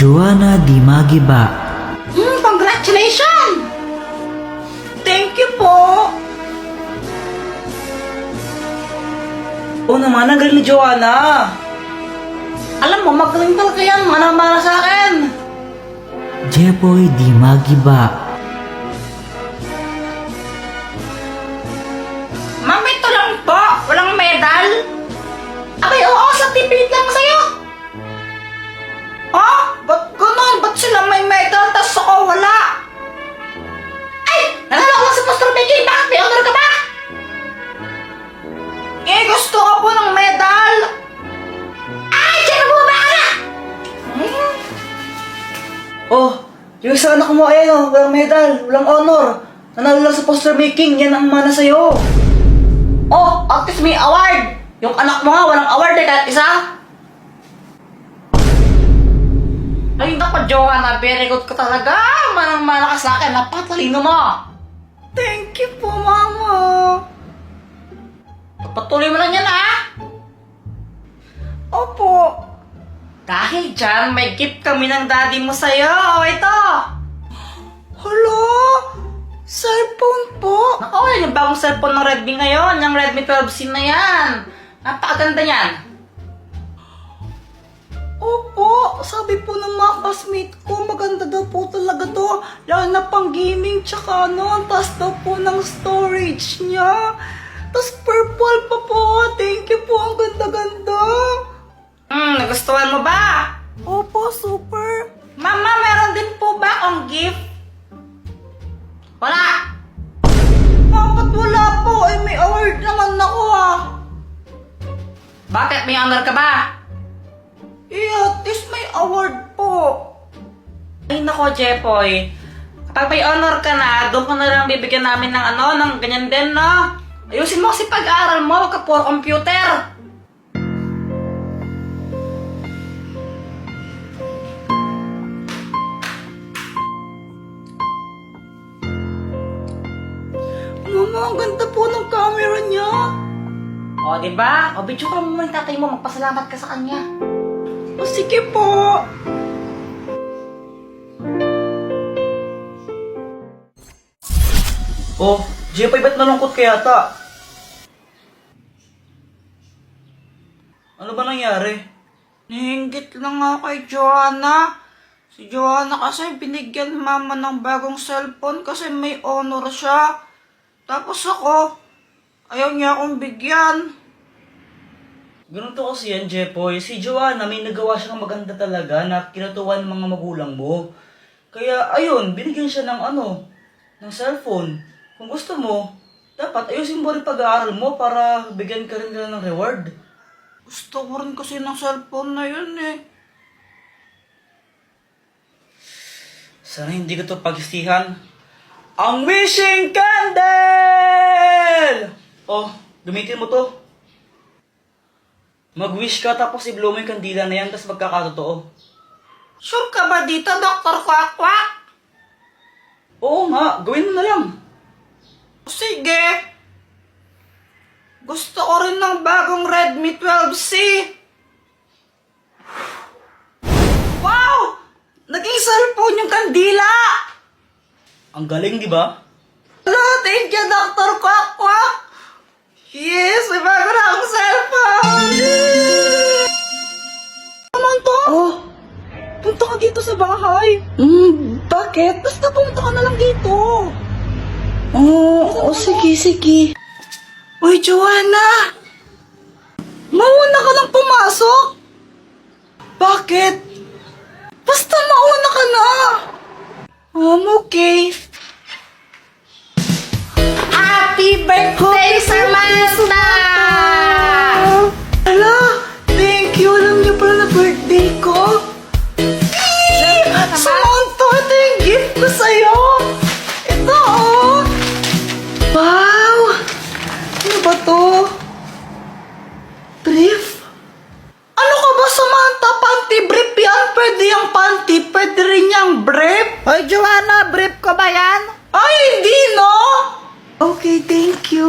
Joanna Di Magiba. Congratulations! Thank you po! Oo naman, ang galing ni Joanna. Alam mo, magaling talaga yan. Manang-mana sa akin. Jepoy Di Magiba. Ma'am, ito lang po. Walang medal. Abay, oo, certificate lang sa'yo. Ha? Ba't ganun? Ba't sila may medal, tas ako wala? Ay! Nanalo ko lang sa poster making. Bakit may honor ka ba? Eh, gusto ko po ng medal. Ay! Diyan na bumaba ka na! Oh, yung isa anak mo, ayan oh, walang medal, walang honor. Nanalo lang sa poster making, yan ang mana sa'yo. Oh, at least may award. Yung anak mo nga, walang award eh, kahit isa. Ay, naku, Joanna, very good ka talaga. Manang-mana ka sa akin, napatalino mo. Thank you po, Mama. Patuloy mo lang yan, ha? Opo. Dahil dyan, may gift kami ng daddy mo sa'yo. O, ito. Hello? Cellphone po? Naku, yan yung bagong cellphone ng Redmi ngayon. Yung Redmi 12C na yan. Napakaganda yan. Opo, sabi po ng mga classmate ko, maganda daw po talaga to. Lalo na pang gaming, tsaka ano, ang taas daw po ng storage niya. Tapos purple pa po. Thank you po, ang ganda-ganda. Nagustuhan mo ba? Opo, super. Mama, meron din po ba akong gift? Wala. Bakit wala po? Eh, may award naman ako ah. Bakit? May honor ka ba? Eh, at least may award po. Ay nako, Jepoy. Kapag may honor ka na, doon ka na lang bibigyan namin ng ano, ng ganyan din, no? Ayusin mo kasi pag-aaral mo, wag ka puro computer. Mama, ang ganda po ng camera niya. O, diba? O, video ka mo muna yung tatay mo, magpasalamat ka sa kanya. O, sige po. Oh, Jepoy, ba't malungkot ka yata? Ano ba nangyari? Nahinggit lang ako kay Joanna. Si Joanna kasi binigyan mama ng bagong cellphone kasi may honor siya. Tapos ako, ayaw niya akong bigyan. Ganun to kasi yan, Jepoy. Si Joanna, may nagawa siya ng maganda talaga na kinatuwa ng mga magulang mo. Kaya, ayun, binigyan siya ng ng cellphone. Kung gusto mo, dapat ayusin mo rin pag-aaral mo para bigyan ka rin nila ng reward. Gusto ko rin kasi ng cellphone na yun eh. Sana hindi ko to pagsistihan. Ang wishing candle! Oh, gamitin mo to. Mag-wish ka tapos i-blow mo yung kandila na yan tapos magkakatotoo. Sure ka ba dito, Dr. Quack-Quack? Oo nga, gawin mo na lang. Sige. Gusto ko rin ng bagong Redmi 12C. Wow! Naging cellphone yung kandila! Ang galing, di ba? Hello, thank you, Dr. Quack-Quack! Yes, may bago na akong cellphone! Naman to? Oh, Punta ka dito sa bahay. bakit? Basta pumunta ka na lang dito. Sige, sige. Uy, Joanna! Mauna ka lang pumasok? Bakit? Basta mauna ka na. Okay. Happy birthday, Samantha! Hala, thank you. Alam niyo pala na birthday ko. Samantha, ito yung gift ko sa'yo. Ito, oh. Wow! Ano ba to? Brief? Ano ka ba, Samantha? Panty brief yan? Pwede yung panty, pwede rin yung brief? Hoy, Joanna, brief ko ba yan? Ay, hindi, no? Okay, thank you.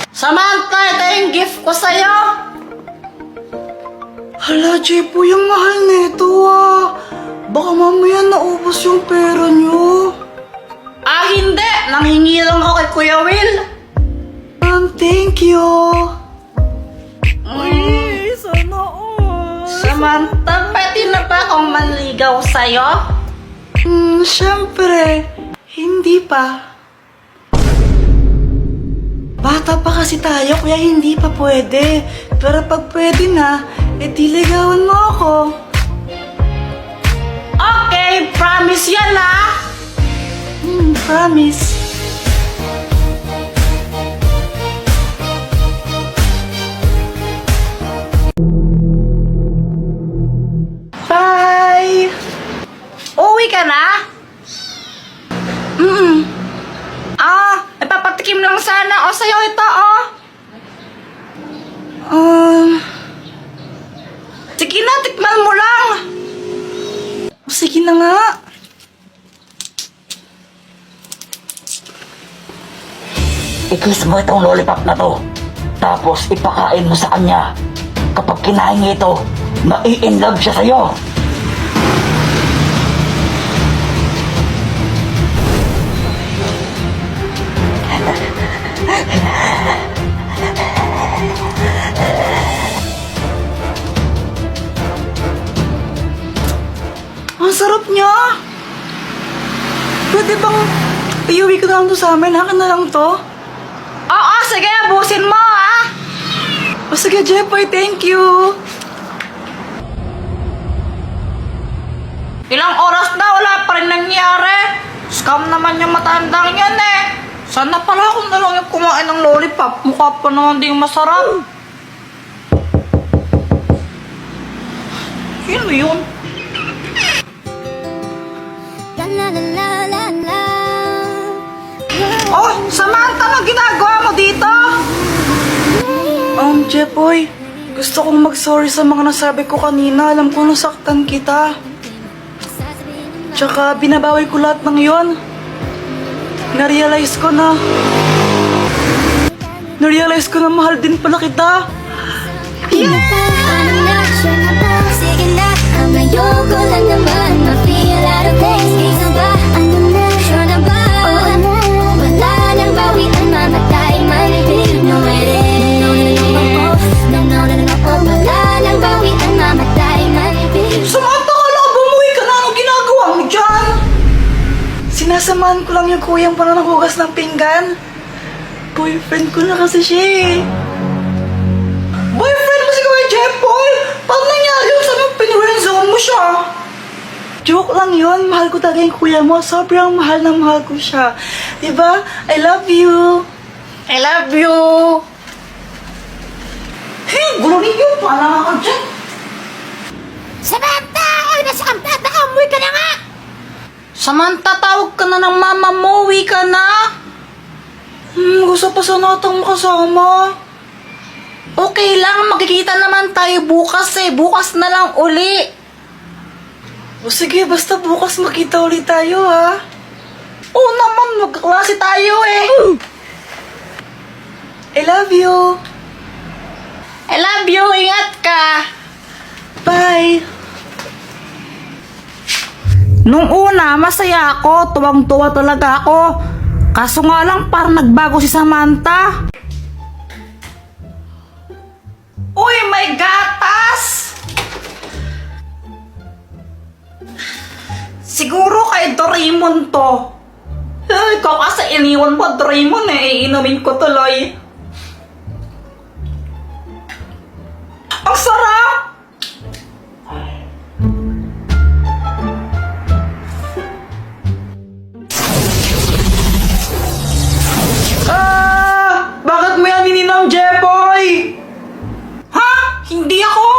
Samantha, ito yung gift ko sa'yo. Hala, Jepo, yung mahal nito, ah. Kuya Will. Thank you. Ay, Sana all. Samantha, pwede na ba akong manligaw sa'yo? Siyempre. Hindi pa. Bata pa kasi tayo, kaya hindi pa pwede. Pero pag pwede na, ligawan mo ako. Okay, promise yan ah. Promise. Bye! Uwi ka na? Ipapatikim lang sana. O, sa'yo ito, oh. Sige na, tikman mo lang. Sige na nga. I-kiss mo itong lollipop na to. Tapos ipakain mo sa kanya. Kapag kinain niya ito, mai-inlove siya sa'yo. Ang sarap niya. Pwede bang iuwi ko na lang to sa amin? Akin na lang to. Oo, sige, abusin mo, ah. O sige, Jepoy, thank you. Ilang oras na, wala pa rin nangyari. Scam naman yung matandang yan, eh. Sana pala ako na lang yung kumain ng lollipop. Mukha pa naman din masarap. Sino yun? La la la la la. Oh, Samantha, ano ginagawa mo dito? Jepoy, gusto kong mag-sorry sa mga nasabi ko kanina. Alam ko nasaktan kita. Tsaka binabawi ko lahat ng yon. Narealize ko na mahal din pala kita. Ano na, sure na ba? Sige na, ang ayoko lang naman ma-feel out of place. Isa ba? Ano na, sure na ba? O ano, wala nang bawian, mamatay man. No, it is. No, wala nang bawian, mamatay man. Samantha, kala ko bumuwi ka na. Anong ginagawa mo dyan? Sinasamahan ko lang yung kuyang para naghugas ng pinggan. Boyfriend ko na kasi siya eh. Boyfriend mo si Kuya Jepoy? Paano nangyari yung sabi pinurenzone mo siya? Joke lang yun. Mahal ko talaga yung kuya mo. Sobrang mahal na mahal ko siya. Diba? I love you. I love you. Hey, gulo ninyo. Paano nga ka dyan? Samantha! Ay, nasakamtata ka! Umuwi ka na nga! Samantha, tawag ka na ng mama mo. Uwi ka na. Gusto pa sana itong kasama. Okay lang, magkikita naman tayo bukas eh. Bukas na lang uli. O sige, basta bukas makita ulit tayo ha. Oo naman, magkaklase tayo eh. I love you. I love you, ingat ka. Bye. Nung una, masaya ako. Tuwang-tuwa talaga ako. Kaso nga lang, parang nagbago si Samantha. Uy, may gatas! Siguro kay Doraemon to. Ikaw kasi iniwan mo, Doraemon eh. Iinumin ko tuloy. Ang sarap! Bakit mo yan ininom, Jepoy? Ha? Hindi ako?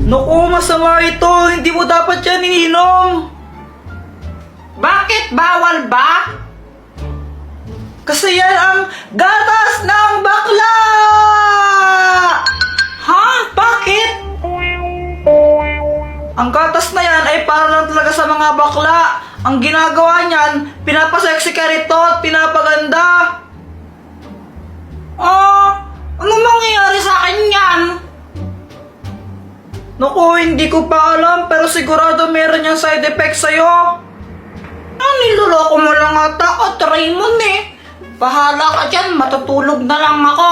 Naku, masama ito. Hindi mo dapat yan ininom. Bakit? Bawal ba? Kasi yan ang gatas ng bakla! Ha? Bakit? Ang gatas na yan ay para lang talaga sa mga bakla. Ang ginagawa niyan, pinapasexy ka rito at pinapaganda. Anong mangyayari sa akin yan? Naku, hindi ko pa alam pero sigurado meron yung side effect sa'yo. Niloloko mo lang ata ako, Raymond eh. Bahala ka dyan, matutulog na lang ako.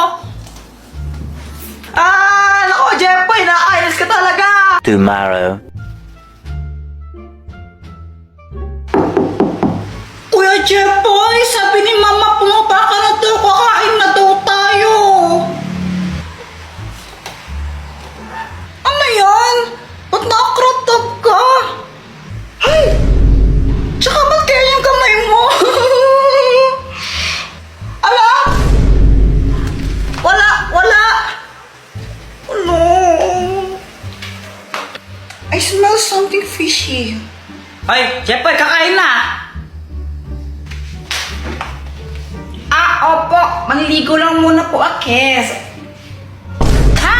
Nako, Jeffoy, naayos ka talaga. Tomorrow. Kuya Jeffoy, sabi ni Mama, pumapa ka na daw, kakain na daw tayo. Ano yan? Ba't naka-crop top ka? Ay! Tsaka ba't kaya yung kamay mo? Ala? Wala! Ano? I smell something fishy. Ay, Jeffoy, kakain na! Opo. Manliligo lang muna po, Kes. Ha?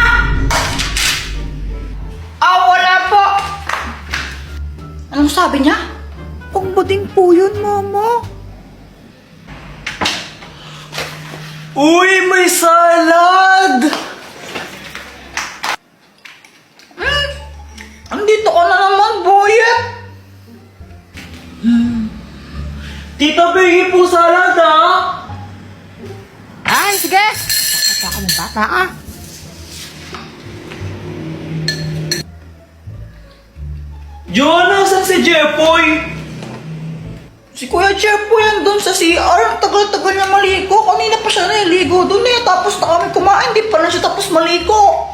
Wala po. Anong sabi niya? Pagbading po yun, Mama. Uy, may salad! Andito ka na naman, Boyet. Tita Biggie po salad, ha? Ay, sige. Bata ka ng bata ka. Joanna, saan si Jeffoy? Si Kuya Jeffoy yan doon sa CR. Ang tagal-tagal niya maligo. Kanina pa siya naligo doon eh. Tapos na kami kumain. Di pa na siya tapos maligo.